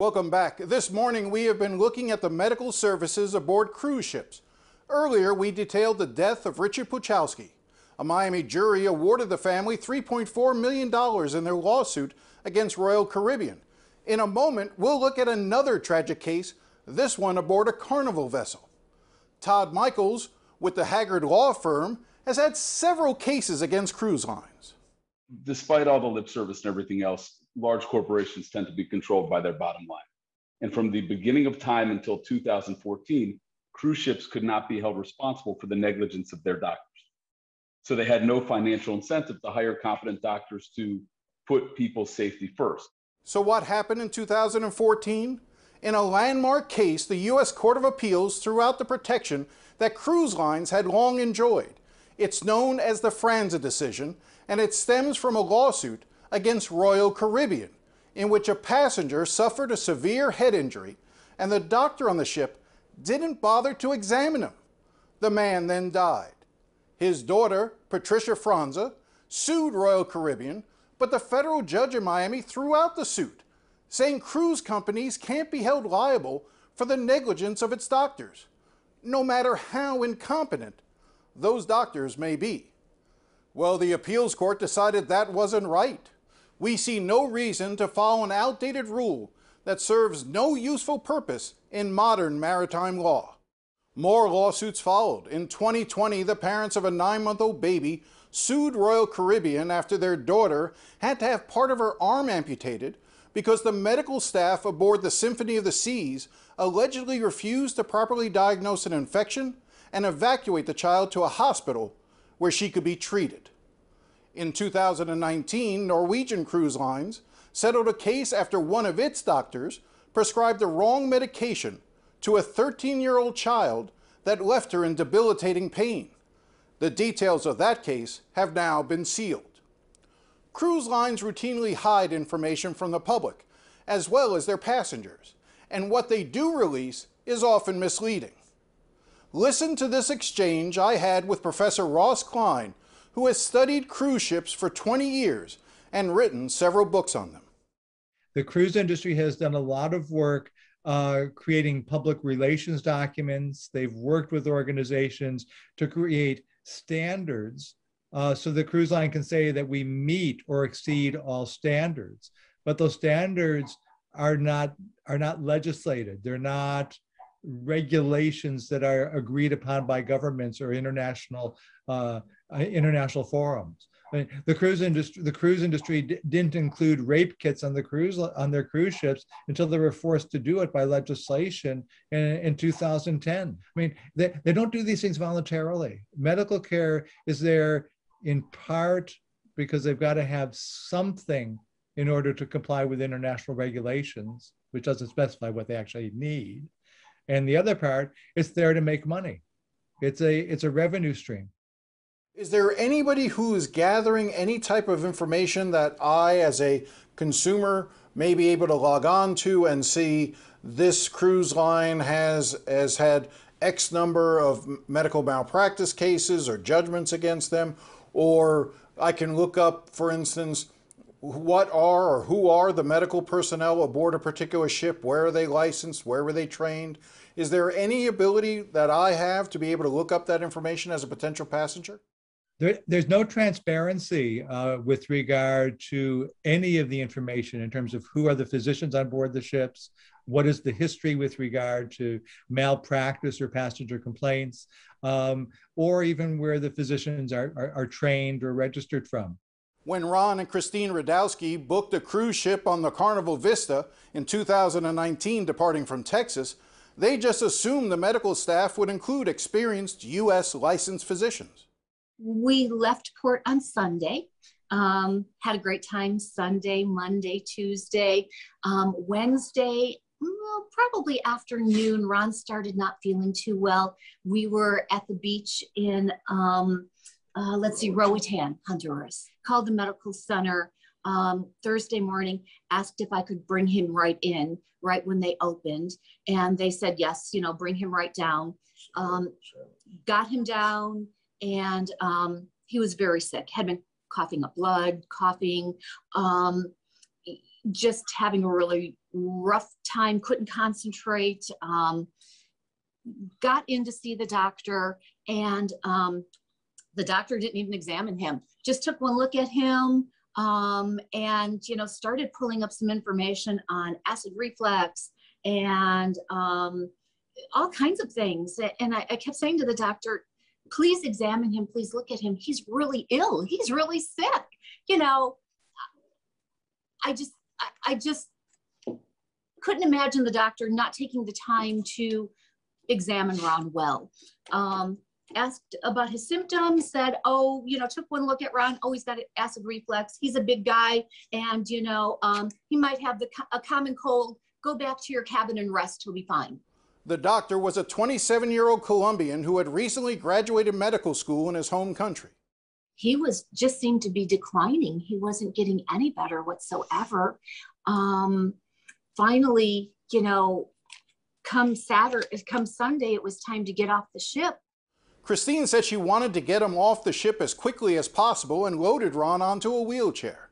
Welcome back. This morning we have been looking at the medical services aboard cruise ships. Earlier we detailed the death of Richard Puchowski. A Miami jury awarded the family $3.4 million in their lawsuit against Royal Caribbean. In a moment we'll look at another tragic case, this one aboard a Carnival vessel. Todd Michaels with the Haggard Law Firm has had several cases against cruise lines. Despite all the lip service and everything else, large corporations tend to be controlled by their bottom line. And from the beginning of time until 2014, cruise ships could not be held responsible for the negligence of their doctors. So they had no financial incentive to hire competent doctors to put people's safety first. So what happened in 2014? In a landmark case, the U.S. Court of Appeals threw out the protection that cruise lines had long enjoyed. It's known as the Franza Decision, and it stems from a lawsuit against Royal Caribbean, in which a passenger suffered a severe head injury, and the doctor on the ship didn't bother to examine him. The man then died. His daughter, Patricia Franza, sued Royal Caribbean, but the federal judge in Miami threw out the suit, saying cruise companies can't be held liable for the negligence of its doctors, no matter how incompetent those doctors may be. Well, the appeals court decided that wasn't right. We see no reason to follow an outdated rule that serves no useful purpose in modern maritime law. More lawsuits followed. In 2020, the parents of a 9-month-old baby sued Royal Caribbean after their daughter had to have part of her arm amputated because the medical staff aboard the Symphony of the Seas allegedly refused to properly diagnose an infection and evacuate the child to a hospital where she could be treated. In 2019, Norwegian Cruise Lines settled a case after one of its doctors prescribed the wrong medication to a 13-year-old child that left her in debilitating pain. The details of that case have now been sealed. Cruise lines routinely hide information from the public, as well as their passengers, and what they do release is often misleading. Listen to this exchange I had with Professor Ross Klein, who has studied cruise ships for 20 years and written several books on them. The cruise industry has done a lot of work creating public relations documents. They've worked with organizations to create standards so the cruise line can say that we meet or exceed all standards. But those standards are not legislated. They're not regulations that are agreed upon by governments or international forums. I mean, the cruise industry didn't include rape kits on their cruise ships until they were forced to do it by legislation in 2010. I mean, they don't do these things voluntarily. Medical care is there in part because they've got to have something in order to comply with international regulations, which doesn't specify what they actually need. And the other part, it's there to make money. It's a revenue stream. Is there anybody who is gathering any type of information that I, as a consumer, may be able to log on to and see this cruise line has had X number of medical malpractice cases or judgments against them? Or I can look up, for instance, what are or who are the medical personnel aboard a particular ship? Where are they licensed? Where were they trained? Is there any ability that I have to be able to look up that information as a potential passenger? There's no transparency with regard to any of the information in terms of who are the physicians on board the ships, what is the history with regard to malpractice or passenger complaints, or even where the physicians are trained or registered from. When Ron and Christine Radowski booked a cruise ship on the Carnival Vista in 2019 departing from Texas, they just assumed the medical staff would include experienced U.S. licensed physicians. We left port on Sunday, had a great time Sunday, Monday, Tuesday, Wednesday, probably afternoon. Ron started not feeling too well. We were at the beach in, Roatan, Honduras. Called the medical center Thursday morning, asked if I could bring him right in, right when they opened. And they said, yes, bring him right down. Got him down. And he was very sick, had been coughing up blood, coughing, just having a really rough time, couldn't concentrate, got in to see the doctor, and the doctor didn't even examine him, just took one look at him, and, you know, started pulling up some information on acid reflux and all kinds of things. And I kept saying to the doctor, please examine him, please look at him. He's really ill. He's really sick. You know, I just couldn't imagine the doctor not taking the time to examine Ron well. Asked about his symptoms, said, oh, you know, took one look at Ron. Oh, he's got acid reflux. He's a big guy. And, you know, he might have a common cold. Go back to your cabin and rest. He'll be fine. The doctor was a 27-year-old Colombian who had recently graduated medical school in his home country. He just seemed to be declining. He wasn't getting any better whatsoever. Finally, you know, come Sunday, it was time to get off the ship. Christine said she wanted to get him off the ship as quickly as possible and loaded Ron onto a wheelchair.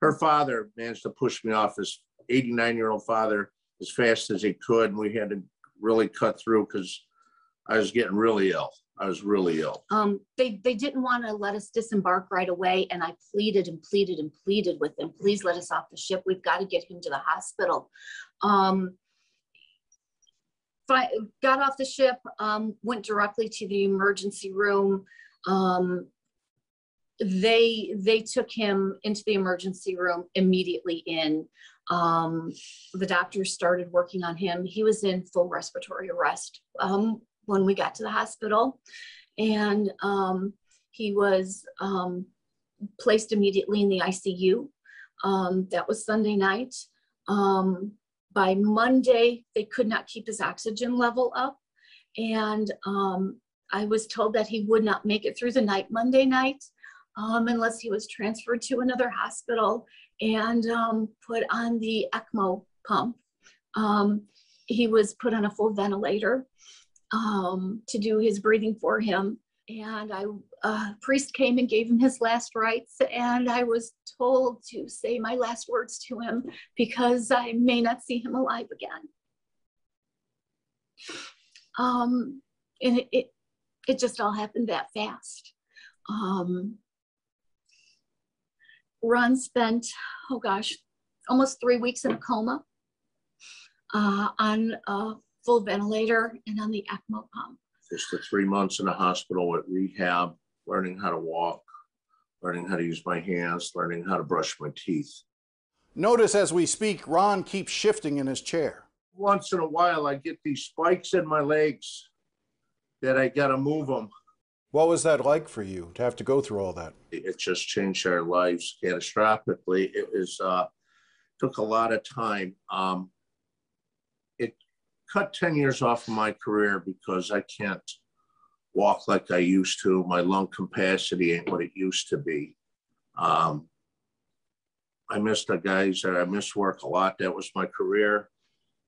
Her father managed to push me off, his 89-year-old father, as fast as he could, and we had to really cut through because I was getting really ill. I was really ill. They didn't want to let us disembark right away, and I pleaded and pleaded and pleaded with them, please let us off the ship. We've got to get him to the hospital. Got off the ship, went directly to the emergency room. They took him into the emergency room immediately in. The doctors started working on him. He was in full respiratory arrest when we got to the hospital, and he was placed immediately in the ICU. That was Sunday night. By Monday, they could not keep his oxygen level up. And I was told that he would not make it through the night Monday night unless he was transferred to another hospital and put on the ECMO pump. He was put on a full ventilator to do his breathing for him. And a priest came and gave him his last rites, and I was told to say my last words to him because I may not see him alive again. And it just all happened that fast. Ron spent, oh gosh, almost 3 weeks in a coma on a full ventilator and on the ECMO pump. Just the 3 months in the hospital at rehab, learning how to walk, learning how to use my hands, learning how to brush my teeth. Notice as we speak, Ron keeps shifting in his chair. Once in a while, I get these spikes in my legs that I got to move them. What was that like for you to have to go through all that? It just changed our lives catastrophically. It was took a lot of time. It cut 10 years off of my career because I can't walk like I used to. My lung capacity ain't what it used to be. I miss the guys. I miss work a lot. That was my career.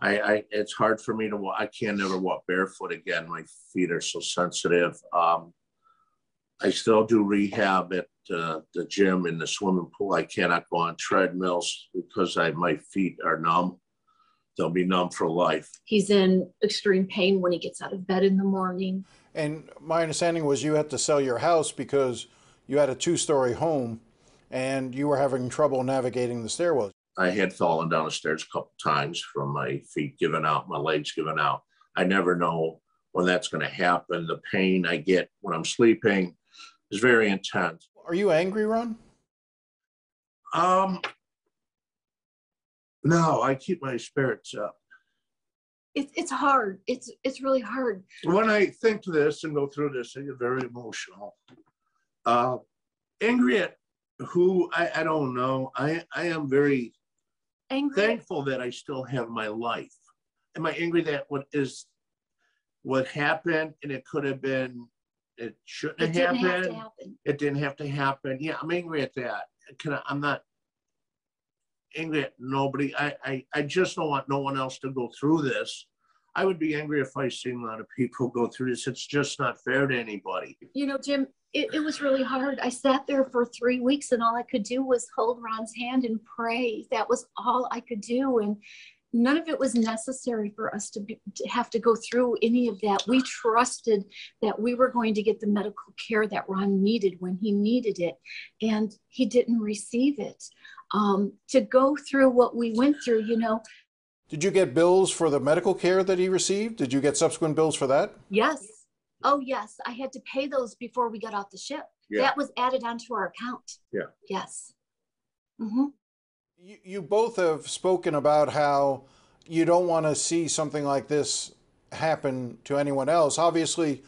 It's hard for me to walk. I can't never walk barefoot again. My feet are so sensitive. I still do rehab at the gym and the swimming pool. I cannot go on treadmills because my feet are numb. They'll be numb for life. He's in extreme pain when he gets out of bed in the morning. And my understanding was you had to sell your house because you had a 2-story home and you were having trouble navigating the stairwells. I had fallen down the stairs a couple times from my feet giving out, my legs giving out. I never know when that's going to happen. The pain I get when I'm sleeping is very intense. Are you angry, Ron? No, I keep my spirits up. It's hard. It's really hard. When I think to this and go through this, I get very emotional. Angry at who, I don't know. I am very thankful that I still have my life. Am I angry that what happened and it could have been, it shouldn't have happened? It didn't have to happen. Yeah, I'm angry at that. I'm not angry at nobody. I just don't want no one else to go through this. I would be angry if I seen a lot of people go through this. It's just not fair to anybody. You know, Jim, it was really hard. I sat there for 3 weeks and all I could do was hold Ron's hand and pray. That was all I could do. And none of it was necessary for us to have to go through any of that. We trusted that we were going to get the medical care that Ron needed when he needed it, and he didn't receive it. To go through what we went through, you know. Did you get bills for the medical care that he received? Did you get subsequent bills for that? Yes. Oh, yes. I had to pay those before we got off the ship. Yeah. That was added onto our account. Yeah. Yes. Mm-hmm. You both have spoken about how you don't want to see something like this happen to anyone else. Obviously,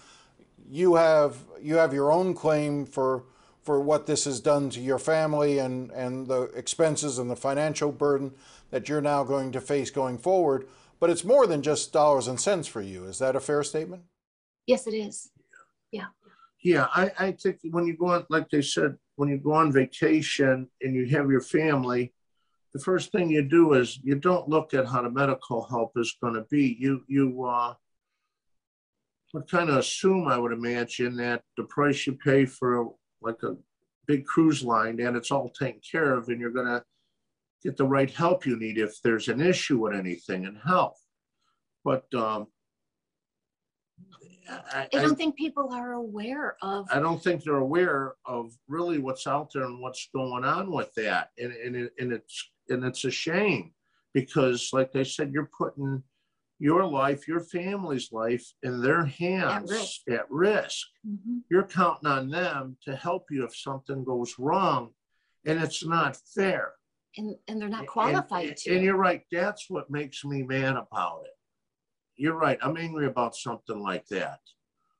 you have your own claim for what this has done to your family and the expenses and the financial burden that you're now going to face going forward. But it's more than just dollars and cents for you. Is that a fair statement? Yes, it is. Yeah. Yeah, I think when you go on, like they said, when you go on vacation and you have your family, the first thing you do is you don't look at how the medical help is going to be. You would kind of assume, I would imagine, that the price you pay for like a big cruise line, and it's all taken care of, and you're going to get the right help you need if there's an issue with anything in health. But I don't think people are aware of. I don't think they're aware of really what's out there and what's going on with that, and it's a shame, because, like I said, you're putting your life, your family's life, in their hands at risk. Mm-hmm. You're counting on them to help you if something goes wrong, and it's not fair. And they're not qualified to. And you're right. That's what makes me mad about it. You're right. I'm angry about something like that.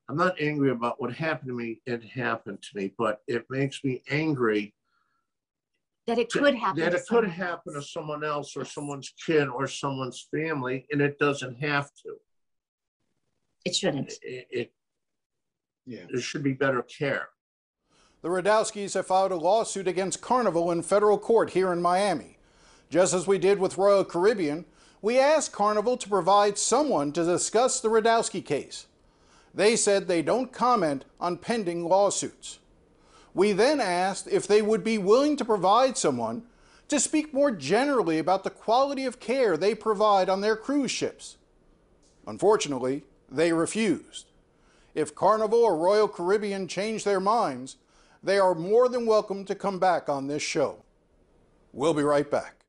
I'm not angry about what happened to me. It happened to me, but it makes me angry that it could happen. That it could happen to someone else, or someone's kid, or someone's family, and it doesn't have to. It shouldn't. There should be better care. The Radowskis have filed a lawsuit against Carnival in federal court here in Miami. Just as we did with Royal Caribbean, we asked Carnival to provide someone to discuss the Radowski case. They said they don't comment on pending lawsuits. We then asked if they would be willing to provide someone to speak more generally about the quality of care they provide on their cruise ships. Unfortunately, they refused. If Carnival or Royal Caribbean change their minds, they are more than welcome to come back on this show. We'll be right back.